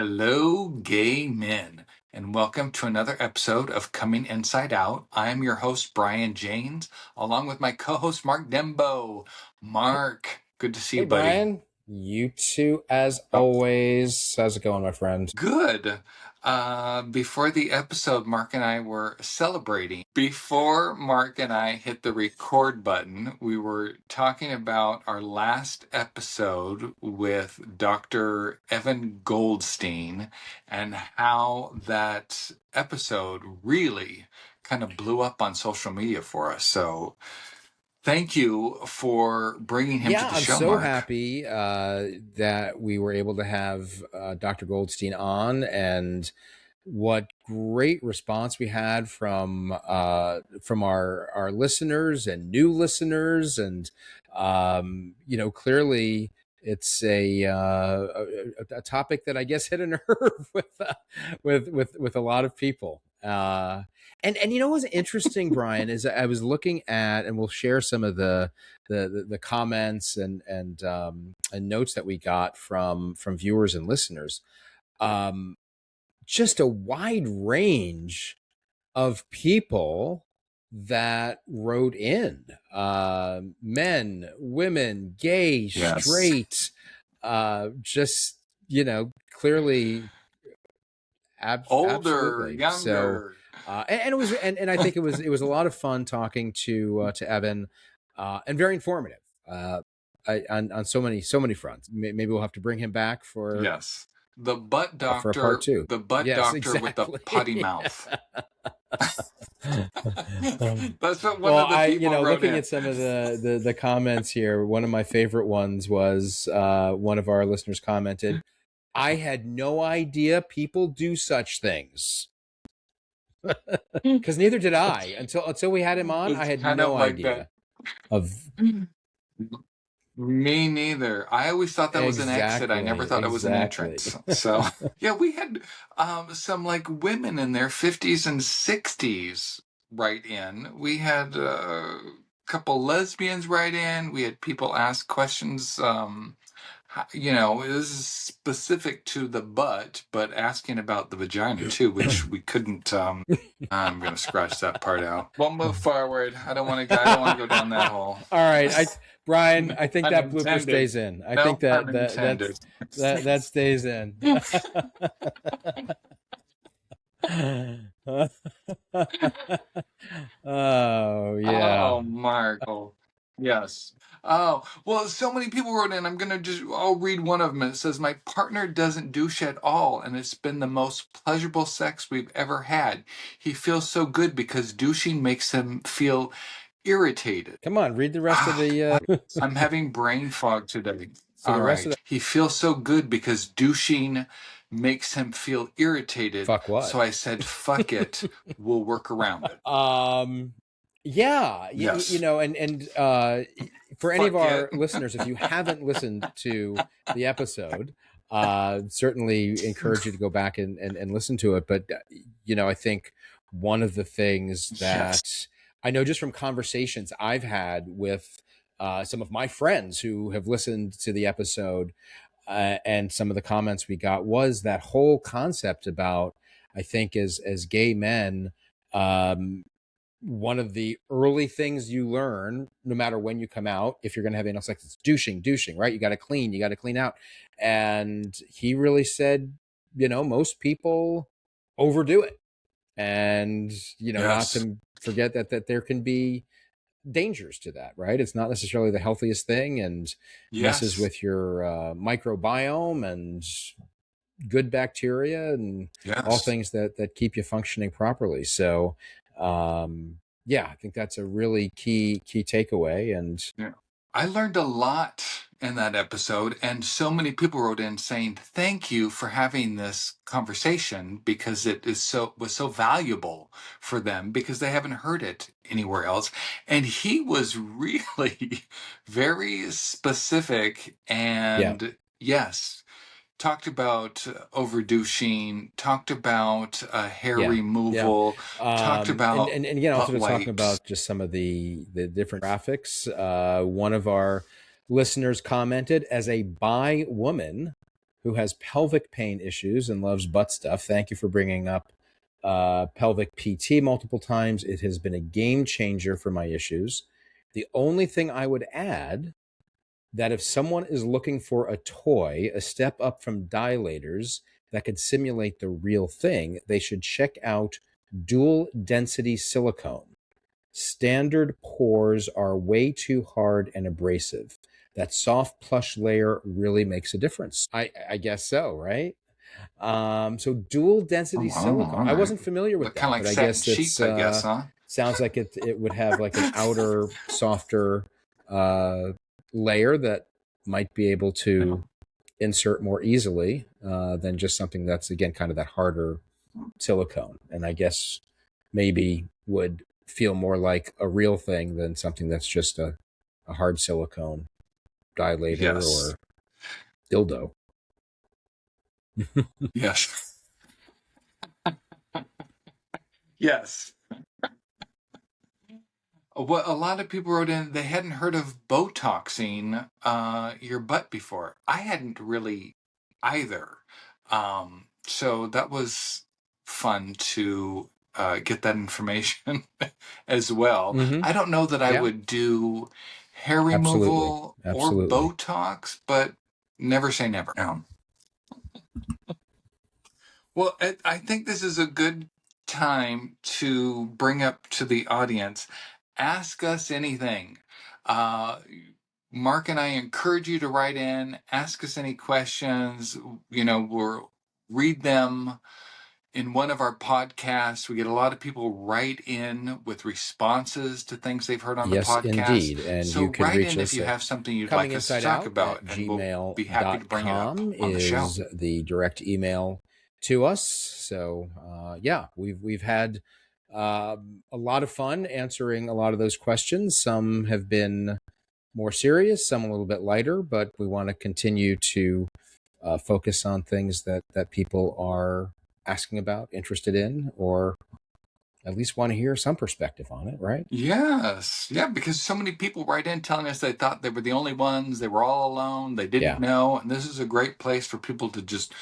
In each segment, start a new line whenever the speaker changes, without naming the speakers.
Hello, gay men, and welcome to another episode of Coming Inside Out. I am your host, Brian James, along with my co-host, Mark Dembo. Mark, good to see
Hey,
you, buddy.
Brian. You too, as always. How's it going, my friend?
Good. Before the episode, Mark and I were celebrating. Before Mark and I hit the record button, we were talking about our last episode with Dr. Evan Goldstein and how that episode really kind of blew up on social media for us. So thank you for bringing him to the show,
I'm so
Mark.
happy that we were able to have Dr. Goldstein on, and what great response we had from our listeners and new listeners, and clearly it's a topic that I guess hit a nerve with a lot of people. And you know what's interesting, Brian, is I was looking at, and we'll share some of the comments and notes that we got from viewers and listeners. Just a wide range of people that wrote in, men, women, gay,
Yes.
straight, just, clearly
Older,
absolutely.
younger.
So, and it was, and I think it was a lot of fun talking to Evan, and very informative, on so many fronts. Maybe we'll have to bring him back for
the butt doctor,
for a part two.
The butt doctor with the putty mouth. That's what one of the people wrote
looking
in.
at some of the comments here, one of my favorite ones was one of our listeners commented, "I had no idea people do such things." Because neither did I until we had him on. I had no idea of.
Me neither. I always thought that was an exit. I never thought it was an entrance. So yeah, we had some like women in their 50s and 60s write in. We had a couple lesbians write in. We had people ask questions. This is specific to the butt, but asking about the vagina too, which we couldn't. I'm going to scratch that part out. We'll move forward. I don't want to go down that hole.
All right, Brian, I think that blooper stays in. I think that stays in. Oh yeah.
Oh, Mark. Oh, yes. Oh, well, so many people wrote in. I'll read one of them. It says, "My partner doesn't douche at all, and it's been the most pleasurable sex we've ever had. He feels so good because douching makes him feel irritated."
Come on, read the rest of the...
I'm having brain fog today.
So
all right. He feels so good because douching makes him feel irritated.
Fuck what?
So I said, fuck it. We'll work around it.
Yeah.
Yes.
And for any of our listeners, if you haven't listened to the episode, certainly encourage you to go back and listen to it. But, I think one of the things that I know just from conversations I've had with some of my friends who have listened to the episode, and some of the comments we got was that whole concept about, I think as gay men, one of the early things you learn, no matter when you come out, if you're going to have anal sex, it's douching, right? You got to clean out. And he really said, most people overdo it. And, not to forget that there can be dangers to that, right? It's not necessarily the healthiest thing, and messes with your microbiome and good bacteria and all things that keep you functioning properly. So I think that's a really key takeaway. And
I learned a lot in that episode, and so many people wrote in saying thank you for having this conversation, because it was so valuable for them because they haven't heard it anywhere else. And he was really very specific and talked about over-douching, talked about hair removal, talked about
and again, also talking about just some of the different graphics. One of our listeners commented, as a bi woman, who has pelvic pain issues and loves butt stuff. Thank you for bringing up pelvic PT multiple times. It has been a game changer for my issues. The only thing I would add, that if someone is looking for a toy, a step up from dilators that could simulate the real thing, they should check out dual density silicone. Standard pores are way too hard and abrasive. That soft plush layer really makes a difference. I guess so, right? So dual
Oh,
density
wow,
silicone.
all
I
right.
wasn't familiar with
Look kind
that,
of like
but I
satin
guess it's
sheets, I guess, huh?
sounds like it would have like an outer, softer layer that might be able
Yeah.
to insert more easily than just something that's, again, kind of that harder silicone. And I guess maybe would feel more like a real thing than something that's just a hard silicone dilator
Yes.
or dildo.
Yes. Yes. What a lot of people wrote in, they hadn't heard of Botoxing your butt before. I hadn't really either. So that was fun to get that information as well.
Mm-hmm.
I don't know that I
Yeah,
would do hair
absolutely.
removal or
Absolutely.
Botox, but never say never. Well, I think this is a good time to bring up to the audience, ask us anything. Uh, Mark and I encourage you to write in, ask us any questions. We'll read them in one of our podcasts. We get a lot of people write in with responses to things they've heard on the
Yes,
podcast.
indeed. And
So
you can
write
reach
in if
us
you
at
have something you'd like us to talk
cominginsideout
about,
at
and we'll be happy to bring it up
gmail.com
on the show.
is the direct email to us. So, yeah, we've had a lot of fun answering a lot of those questions. Some have been more serious, some a little bit lighter, but we want to continue to focus on things that people are asking about, interested in, or at least want to hear some perspective on it, right?
Yes. Yeah, because so many people write in telling us they thought they were the only ones, they were all alone, they didn't
Yeah.
know. And this is a great place for people to just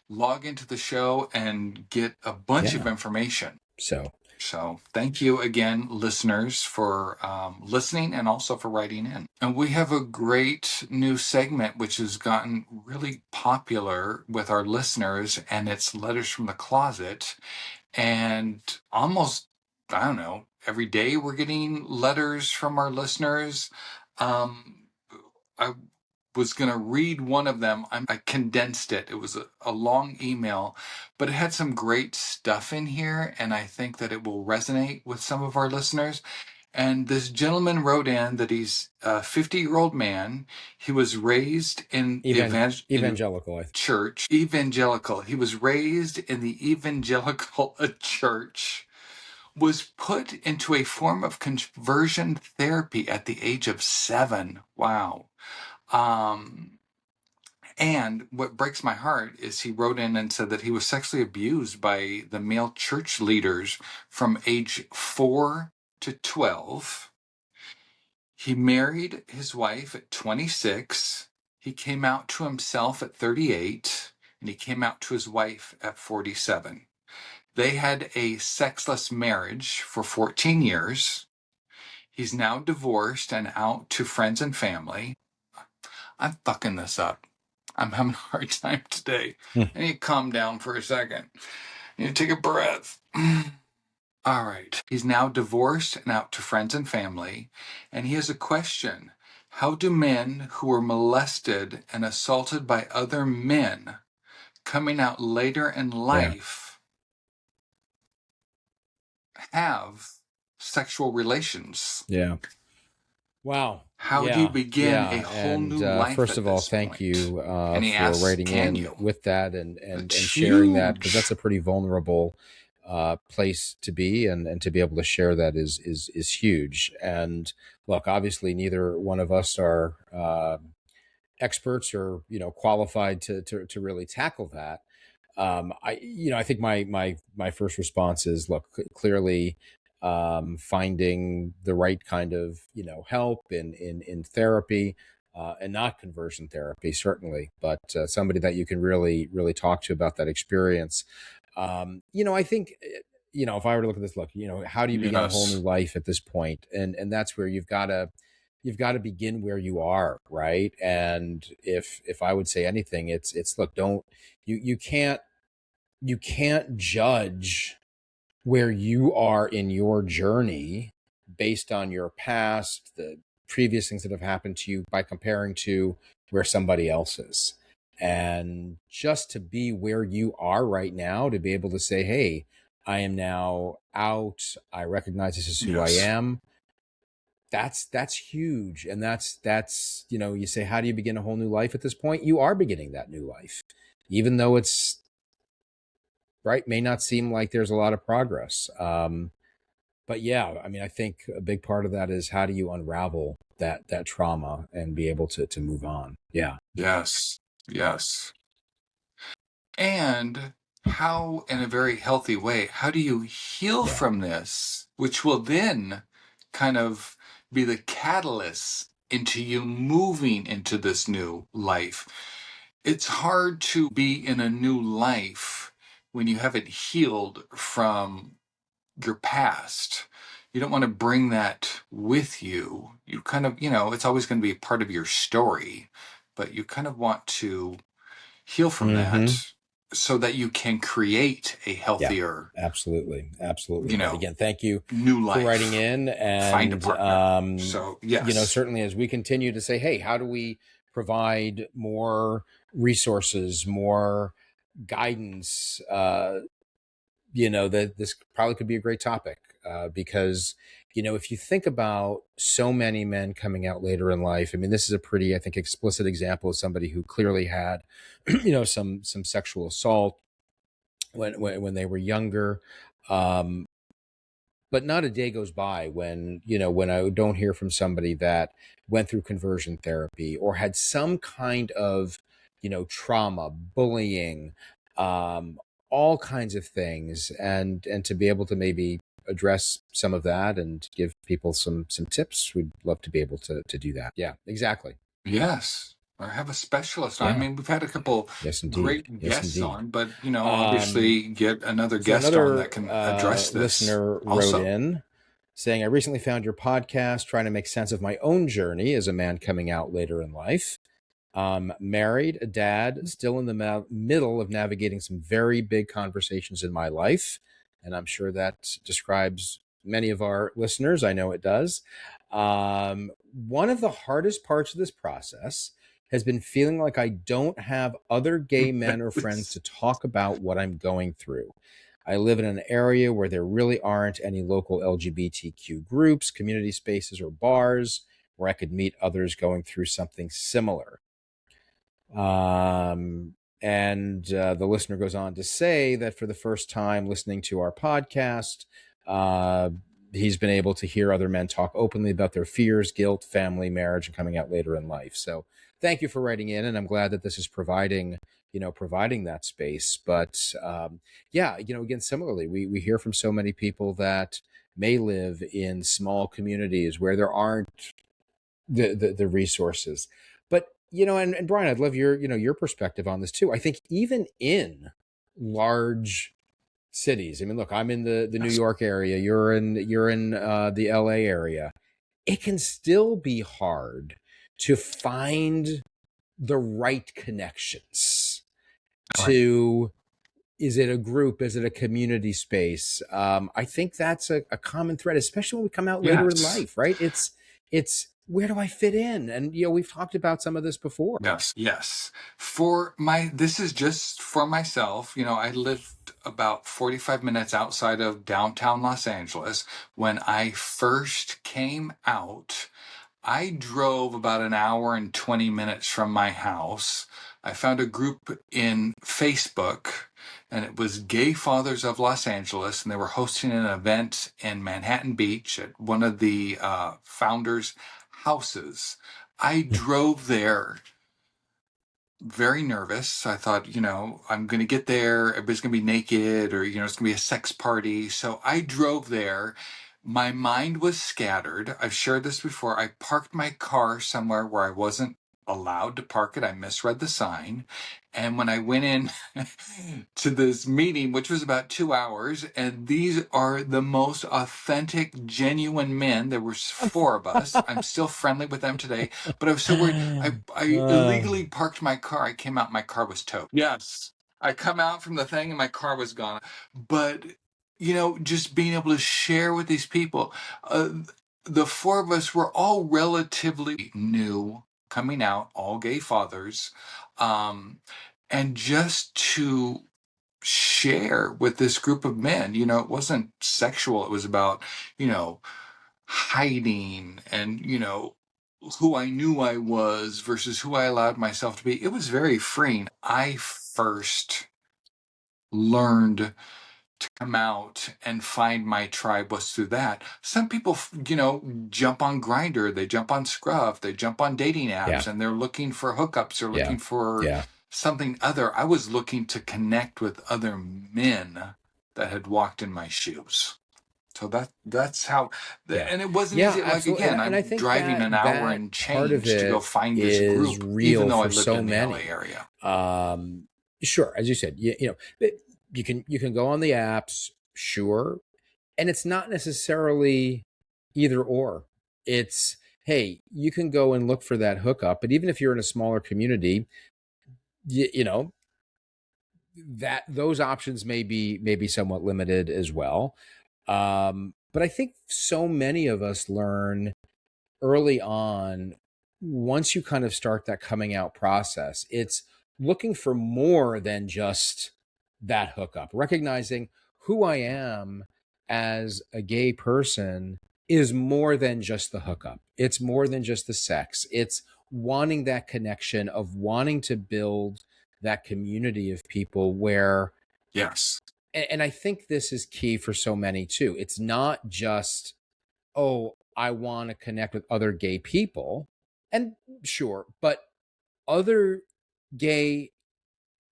log into the show and get a bunch of
Yeah.
information.
So,
Thank you again, listeners, for listening and also for writing in. And we have a great new segment which has gotten really popular with our listeners, and it's Letters from the Closet. And almost, I don't know, every day we're getting letters from our listeners. I was going to read one of them. I condensed it. It was a long email, but it had some great stuff in here, and I think that it will resonate with some of our listeners. And this gentleman wrote in that he's a 50-year-old man. He was raised in the
evangelical.
church, evangelical. He was raised in the evangelical church, was put into a form of conversion therapy at the age of 7. Wow. Um, and what breaks my heart is he wrote in and said that he was sexually abused by the male church leaders from age 4 to 12. He married his wife at 26. He came out to himself at 38, and he came out to his wife at 47. They had a sexless marriage for 14 years. He's now divorced and out to friends and family. I'm fucking this up. I'm having a hard time today. I need to calm down for a second. I need to take a breath. All right. He's now divorced and out to friends and family. And he has a question. How do men who were molested and assaulted by other men coming out later in life have sexual relations?
Yeah. Wow.
How do you
Yeah.
begin a
Yeah.
whole
And
new life
first
at
of all,
this
thank
point?
you
And he
for
asks,
writing
can
in
you?
with that and
It's
sharing that, because that's
huge.
a pretty vulnerable place to be, and to be able to share that is huge. And look, obviously, neither one of us are experts or qualified to really tackle that. I think my first response is, look, clearly, finding the right kind of help in therapy, and not conversion therapy, certainly, but somebody that you can really, really talk to about that experience. I think, if I were to look at this, how do you begin a whole new
Yes.
life at this point? And that's where you've got to begin where you are, right? And if I would say anything, it's look, don't you can't judge where you are in your journey based on your past, the previous things that have happened to you, by comparing to where somebody else is. And just to be where you are right now, to be able to say, hey, I am now out, I recognize this is who I
Yes.
am. That's huge. And that's you say, how do you begin a whole new life at this point? You are beginning that new life, even though it's right, may not seem like there's a lot of progress. But yeah, I mean, I think a big part of that is, how do you unravel that trauma and be able to move on? Yeah,
Yes. Yes. And how, in a very healthy way, how do you heal
yeah.
from this, which will then kind of be the catalyst into you moving into this new life? It's hard to be in a new life when you haven't healed from your past. You don't want to bring that with you. You kind of, it's always going to be part of your story, but you kind of want to heal from
Mm-hmm.
that so that you can create a
Yeah,
healthier,
absolutely, absolutely.
you
But
know,
again, thank you
new
for writing
life.
in,
Find a
and
partner. So, yes.
certainly as we continue to say, hey, how do we provide more resources, more guidance? That this probably could be a great topic, because if you think about so many men coming out later in life, I mean, this is a pretty, I think, explicit example of somebody who clearly had some sexual assault when they were younger. um, but not a day goes by when I don't hear from somebody that went through conversion therapy or had some kind of trauma, bullying, um, all kinds of things, and to be able to maybe address some of that and give people some tips. We'd love to be able to do that. Yeah, exactly.
Yes. Or have a specialist on. I
Yeah.
mean, we've had a couple
Yes, indeed.
great
Yes,
guests
indeed.
on, but,
Um,
obviously get another
So
guest on
another
that can address this
listener wrote
also.
in saying, I recently found your podcast trying to make sense of my own journey as a man coming out later in life. Married, a dad, still in the middle of navigating some very big conversations in my life. And I'm sure that describes many of our listeners. I know it does. One of the hardest parts of this process has been feeling like I don't have other gay men or friends to talk about what I'm going through. I live in an area where there really aren't any local LGBTQ groups, community spaces, or bars where I could meet others going through something similar. And the listener goes on to say that for the first time listening to our podcast, uh, he's been able to hear other men talk openly about their fears, guilt, family, marriage, and coming out later in life. So thank you for writing in, and I'm glad that this is providing that space. But yeah, again, similarly, we hear from so many people that may live in small communities where there aren't the resources. But and Brian, I'd love your perspective on this too. I think even in large cities, I mean, look, I'm in the New
Yes.
York area, you're in the LA area. It can still be hard to find the right connections
Right.
to, is it a group, is it a community space? I think that's a common thread, especially when we come out later in
Yes.
life, right? It's where do I fit in? And we've talked about some of this before.
Yes. Yes. This is just for myself. I lived about 45 minutes outside of downtown Los Angeles. When I first came out, I drove about an hour and 20 minutes from my house. I found a group in Facebook, and it was Gay Fathers of Los Angeles, and they were hosting an event in Manhattan Beach at one of the founders' houses. I drove there very nervous. I thought, I'm going to get there. Everybody's going to be naked, or, it's going to be a sex party. So I drove there. My mind was scattered. I've shared this before. I parked my car somewhere where I wasn't allowed to park it. I misread the sign. And when I went in to this meeting, which was about 2 hours, and these are the most authentic, genuine men. There were four of us. I'm still friendly with them today, but I was so worried. I illegally parked my car. I came out, my car was towed. Yes. I come out from the thing and my car was gone. But, just being able to share with these people, the four of us were all relatively new, coming out, all gay fathers. And just to share with this group of men, it wasn't sexual. It was about, hiding and, who I knew I was versus who I allowed myself to be. It was very freeing. I first learned to come out and find my tribe was through that. Some people, jump on Grindr, they jump on Scruff, they jump on dating apps,
Yeah.
and they're looking for hookups, they're
Yeah.
looking for
Yeah.
something other. I was looking to connect with other men that had walked in my shoes. So that's how,
Yeah.
and it wasn't
Yeah,
easy. Like
absolutely. And
again,
I
I'm
think
driving an hour
that
and
part of
change to go
it
find this
is
group, even
real
though I
for
lived
so
in the LA
many.
area.
Sure, as you said, you can go on the apps, sure, and it's not necessarily either or. It's, hey, you can go and look for that hookup, but even if you're in a smaller community, you know that those options may be somewhat limited as well. But I think so many of us learn early on, once you kind of start that coming out process, it's looking for more than just that hookup, recognizing who I am as a gay person is more than just the hookup. It's more than just the sex. It's wanting that connection, of wanting to build that community of people where,
Yes.
and I think this is key for so many too. It's not just, oh, I want to connect with other gay people. And sure, but other gay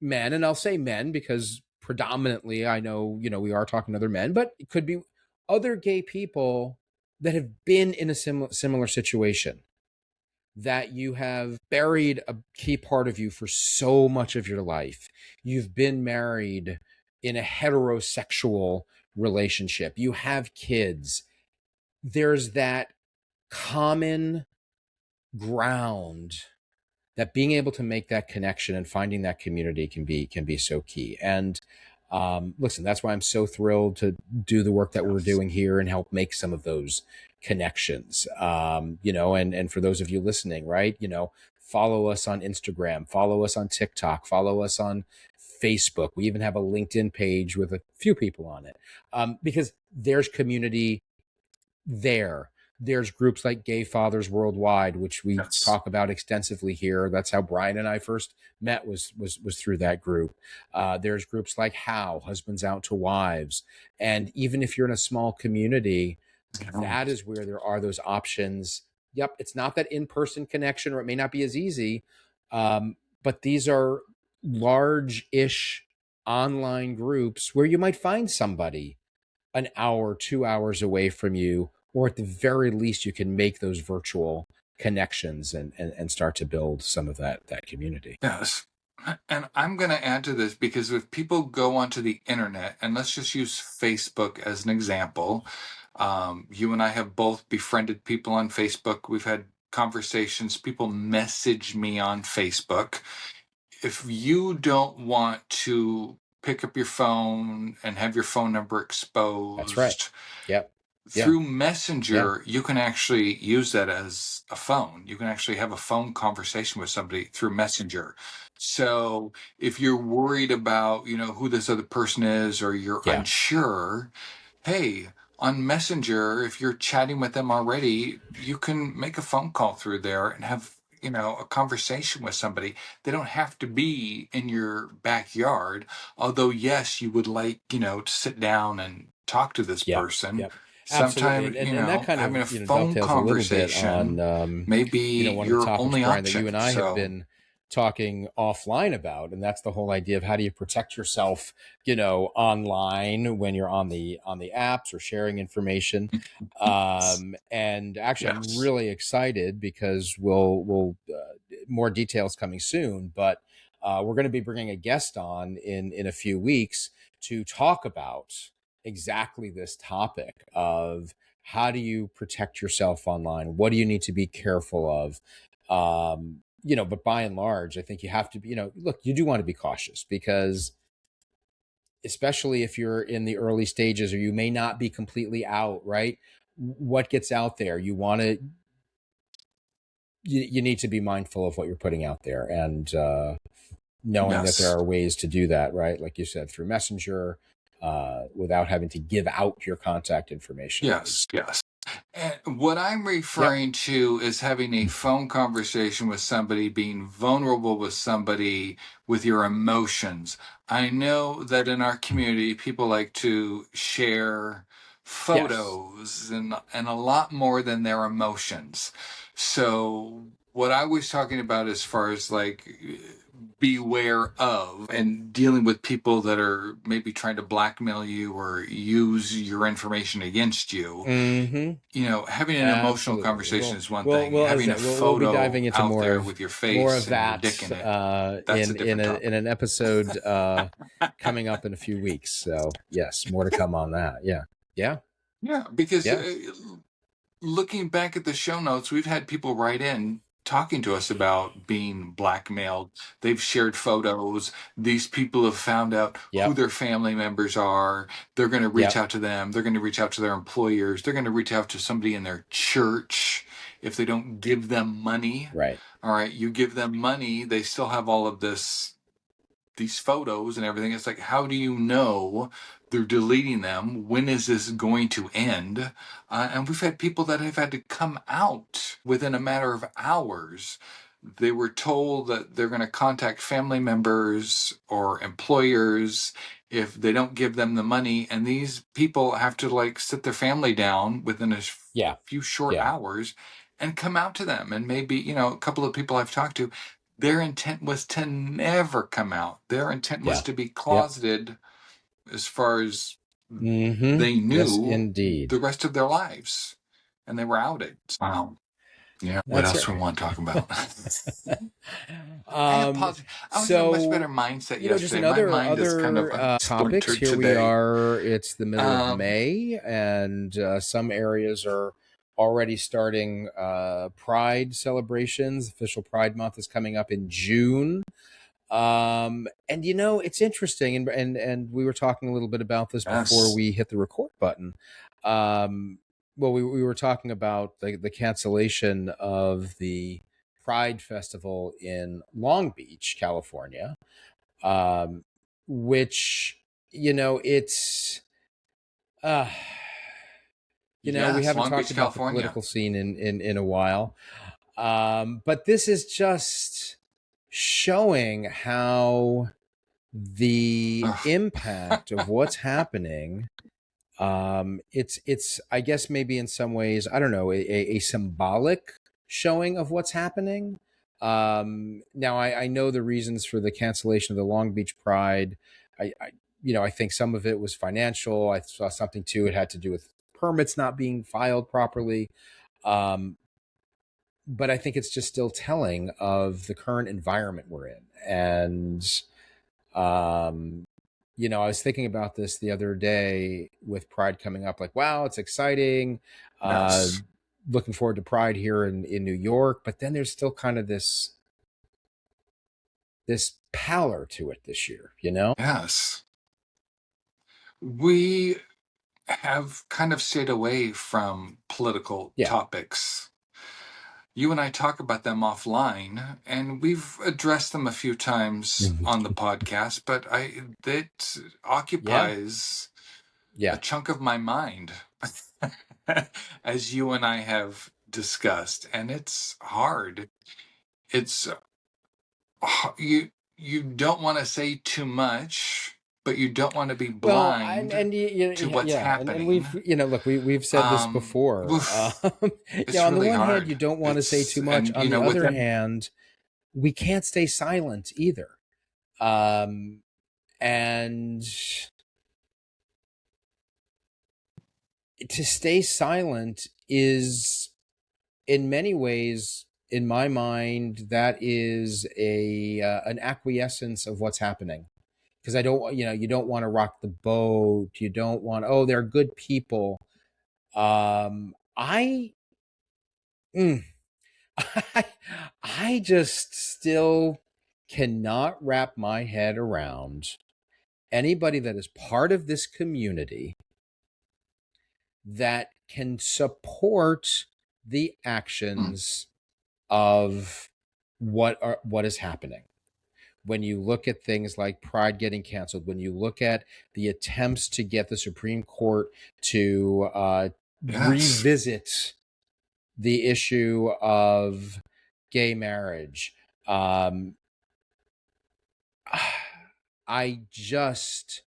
men, and I'll say men because predominantly I know, we are talking to other men, but it could be other gay people that have been in a similar situation, that you have buried a key part of you for so much of your life. You've been married in a heterosexual relationship. You have kids. There's that common ground, that being able to make that connection and finding that community can be so key. And listen, that's why I'm so thrilled to do the work that we're
Yes.
doing here and help make some of those connections. And for those of you listening, right, follow us on Instagram, follow us on TikTok, follow us on Facebook. We even have a LinkedIn page with a few people on it, because there's community there. There's groups like Gay Fathers Worldwide, which we
Yes.
talk about extensively here. That's how Brian and I first met, was through that group. There's groups like How Husbands Out to Wives, and even if you're in a small community, that is where there are those options. Yep, it's not that in-person connection, or it may not be as easy, but these are large-ish online groups where you might find somebody an hour, 2 hours away from you, or at the very least, you can make those virtual connections and start to build some of that community.
Yes. And I'm going to add to this because if people go onto the internet, and let's just use Facebook as an example, you and I have both befriended people on Facebook. We've had conversations. People message me on Facebook. If you don't want to pick up your phone and have your phone number
That's right.
exposed,
Yep. Yeah.
through
Yeah.
Messenger, you can actually use that as a phone. You can actually have a phone conversation with somebody through Messenger. So if you're worried about, who this other person is, or you're
Yeah.
unsure, hey, on Messenger, if you're chatting with them already, you can make a phone call through there and have, a conversation with somebody. They don't have to be in your backyard. Although, yes, you would like, to sit down and talk to this
Yeah.
person.
Yep. Absolutely.
Sometimes,
And that kind
having
of,
a phone
dovetails a little bit
conversation
on,
may be
one of the
your
topics,
only
Brian, that you
option.
and I have
So,
been talking offline about, and that's the whole idea of how do you protect yourself, online when you're on the apps or sharing information. And actually, I'm
yes.
really excited because we'll more details coming soon, but we're going to be bringing a guest on in a few weeks to talk about exactly this topic of how do you protect yourself online? What do you need to be careful of? But by and large, I think you have to be, look, you do want to be cautious because especially if you're in the early stages or you may not be completely out, right? What gets out there? You need to be mindful of what you're putting out there and knowing that there
Yes.
are ways to do that, right? Like you said, through Messenger, without having to give out your contact information.
Yes. Yes. And what I'm
Yep.
referring to is having a phone conversation with somebody, being vulnerable with somebody, with your emotions. I know that in our community, people like to share
Yes.
photos and a lot more than their emotions. So, what I was talking about as far as like beware of and dealing with people that are maybe trying to blackmail you or use your information against you,
Mm-hmm.
having an emotional
Absolutely.
conversation
We'll
is one
we'll
thing.
we'll as
Having a
that we'll be
photo
diving into
out
more
there
of
with your
more
face
of
and your dick
that
in it, that's a different
in
topic.
an episode coming up in a few weeks. So yes, more to come on that. Yeah. Yeah.
Yeah, because
Yeah.
looking back at the show notes, we've had people write in talking to us about being blackmailed. They've shared photos. These people have found out who
Yep.
their family members are. They're going to reach
Yep.
out to them. They're going to reach out to their employers. They're going to reach out to somebody in their church if they don't give them money.
Right.
All right, you give them money, they still have all of these photos and everything. It's like, how do you know they're deleting them? When is this going to end? And we've had people that have had to come out within a matter of hours. They were told that they're going to contact family members or employers if they don't give them the money. And these people have to like sit their family down within a
Yeah.
few short
Yeah.
hours and come out to them. And maybe, a couple of people I've talked to, their intent was to never come out. Their intent was
Yeah.
to be
Yep.
closeted as far as
Mm-hmm.
they
Yes,
knew
indeed.
the rest of their lives. And they were outed. Wow. Yeah. What
That's
else do we
right.
want to talk about? I have
um,
positive. I was in a much better
so
mindset
just
yesterday. My
another
mind is kind of
topics.
splintered
Here we
today.
are. It's the middle of
Um,
May, and some areas are already starting Pride celebrations. Official Pride Month is coming up in June. And it's interesting, and we were talking a little bit about this before
yes.
we hit the record button. Um, well, we were talking about the cancellation of the Pride Festival in Long Beach, California, um, which it's uh, we
Yes.
haven't
Long
talked
Beach,
about the
California.
political scene in a while, but this is just showing how the
Ugh.
impact of what's happening, it's I guess maybe in some ways, I don't know, a symbolic showing of what's happening. Now I know the reasons for the cancellation of the Long Beach Pride. I think some of it was financial. I saw something too, it had to do with permits not being filed properly. um, but I think it's just still telling of the current environment we're in. And um, I was thinking about this the other day with Pride coming up. Like, wow, it's exciting. Uh,
Yes.
Looking forward to Pride here in New York. But then there's still kind of this pallor to it this year.
Yes. We have kind of stayed away from political
Yeah.
topics. You and I talk about them offline, and we've addressed them a few times on the podcast, but it
Yeah.
occupies a
Yeah.
chunk of my mind, as you and I have discussed, and it's hard. It's you don't want to say too much, but you don't want to be
Well,
blind to what's
yeah, and
happening.
we've look, we've said this before.
Oof, it's
On the
really
one hand, you
hard.
don't want to say
It's
too much.
and
On the other
within
hand, we can't stay silent either. Um, and to stay silent is in many ways in my mind, that is a an acquiescence of what's happening. Because I don't, you don't want to rock the boat. You don't want, oh, they're good people. I, mm, I, I just still cannot wrap my head around anybody that is part of this community that can support the
Mm.
actions of what is happening. When you look at things like Pride getting canceled, when you look at the attempts to get the Supreme Court to
Yes.
revisit the issue of gay marriage, um, I just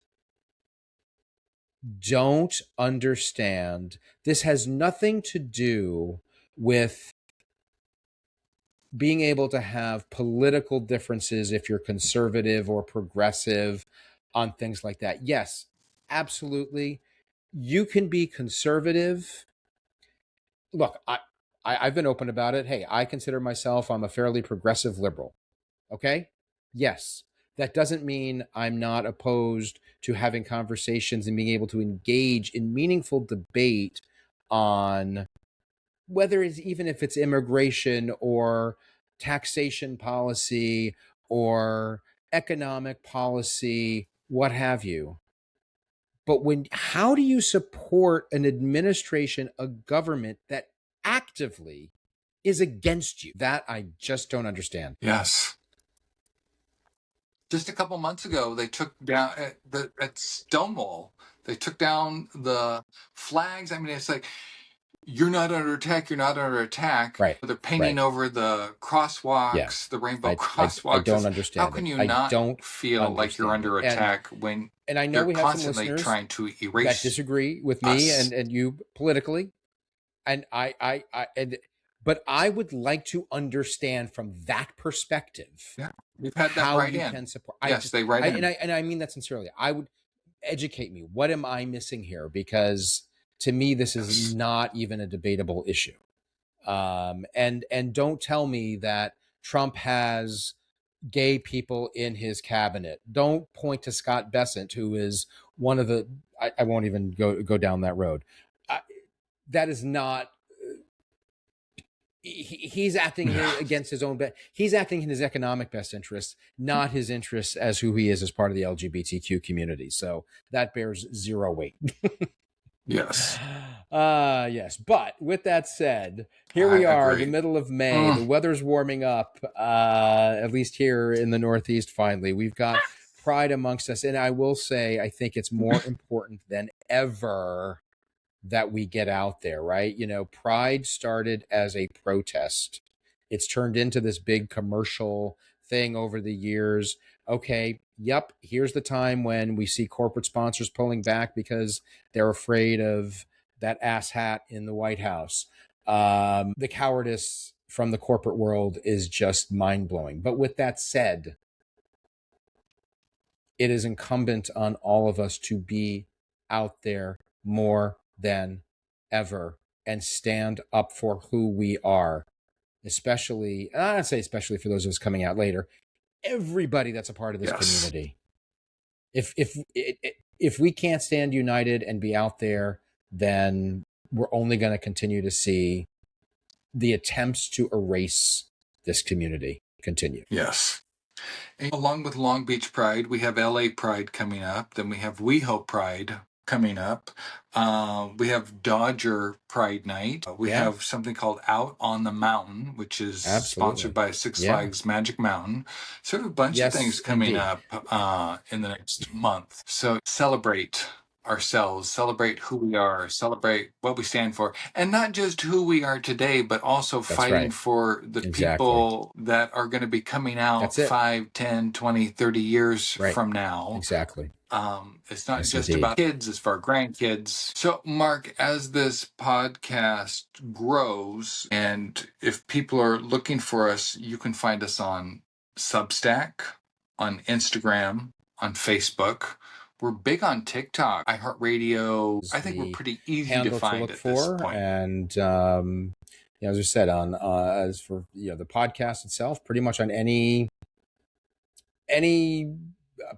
don't understand. This has nothing to do with being able to have political differences if you're conservative or progressive on things like that. Yes, absolutely. You can be conservative. Look, I've been open about it. Hey, I consider myself, I'm a fairly progressive liberal. Okay? Yes. That doesn't mean I'm not opposed to having conversations and being able to engage in meaningful debate on whether it's even if it's immigration or taxation policy or economic policy, what have you. But how do you support an administration, a government that actively is against you? That I just don't understand.
Yes. Just a couple months ago, they took down at Stonewall. They took down the flags. I mean, it's like, you're not under attack. You're not under attack.
Right.
They're painting
Right.
over the
Yeah.
crosswalks, the rainbow
I
crosswalks.
don't
How
understand
can
it.
you
I
not
don't
feel like you're
understand it.
under attack when
And I know
they're
we have some
constantly
listeners
trying to
that
erase
disagree with me
us?
and you politically, and but I would like to understand from that perspective
Yeah, we've had that
how
right
you
in.
can support.
Yes, they write in.
And I mean that sincerely. I would educate me. What am I missing here? Because to me, this is
Yes.
not even a debatable issue. And don't tell me that Trump has gay people in his cabinet. Don't point to Scott Bessent, who is one of the. I won't even go down that road. I, that is not. He's acting
Yeah.
against his own. He's acting in his economic best interests, not his interests as who he is as part of the LGBTQ community. So that bears zero weight.
Yes.
Yes. But with that said, here
I
we are, the
agree.
middle of May.
Mm.
The weather's warming up, at least here in the Northeast, finally. We've got Pride amongst us. And I will say, I think it's more important than ever that we get out there, right? Pride started as a protest. It's turned into this big commercial thing over the years. Okay, yep, here's the time when we see corporate sponsors pulling back because they're afraid of that ass hat in the White House. The cowardice from the corporate world is just mind blowing. But with that said, it is incumbent on all of us to be out there more than ever and stand up for who we are, especially, I'd say especially for those of us coming out later, everybody that's a part of this
Yes.
community. If we can't stand united and be out there, then we're only going to continue to see the attempts to erase this community continue.
Yes. And along with Long Beach Pride, we have LA Pride coming up. Then we have WeHo Pride coming up. We have Dodger Pride Night. We
Yeah,
have something called Out on the Mountain, which is sponsored
absolutely.
by Six
Yeah.
Flags Magic Mountain. So we have a bunch of
Yes,
things coming
indeed.
up in the next month. So celebrate ourselves, celebrate who we are, celebrate what we stand for, and not just who we are today, but also
That's
fighting
right.
for the
Exactly.
people that are going to be coming out
That's it.
5, 10, 20, 30 years
Right.
from now.
Exactly.
It's not
Yes,
just
indeed.
about kids, it's for our grandkids. So, Mark, as this podcast grows, and if people are looking for us, you can find us on Substack, on Instagram, on Facebook. We're big on TikTok, iHeartRadio. I think we're
The
pretty easy to
handle to
find
look
at this
for,
point.
and as I said, on as for the podcast itself, pretty much on any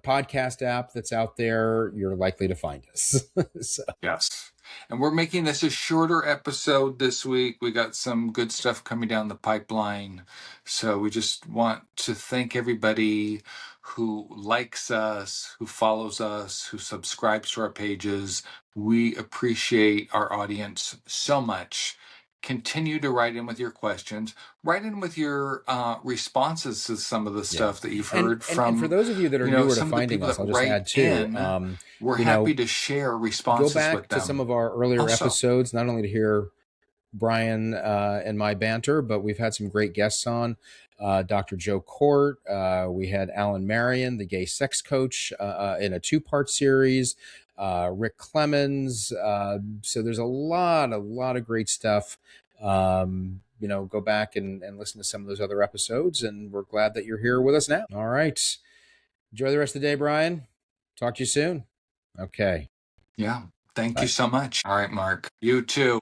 podcast app that's out there, you're likely to find us. So,
Yes. And we're making this a shorter episode this week. We got some good stuff coming down the pipeline. So we just want to thank everybody who likes us, who follows us, who subscribes to our pages. We appreciate our audience so much. Continue to write in with your questions. Write in with your responses to some of the
yeah,
stuff that you've
and
heard
and for
from,
those of you that are newer to
some of the
finding
people
us,
that
I'll just
write
add too.
in. We're
You
happy
know,
to share
go
responses with
back to some
them.
of our earlier
Also,
episodes, not only to hear Brian and my banter, but we've had some great guests on. Dr. Joe Court. We had Alan Marion, the gay sex coach, in a two-part series. Rick Clemens. So there's a lot of great stuff. Go back and listen to some of those other episodes, and we're glad that you're here with us now. All right. Enjoy the rest of the day, Brian. Talk to you soon. Okay.
yeah. Thank you
Bye.
so much. All right, Mark. You too.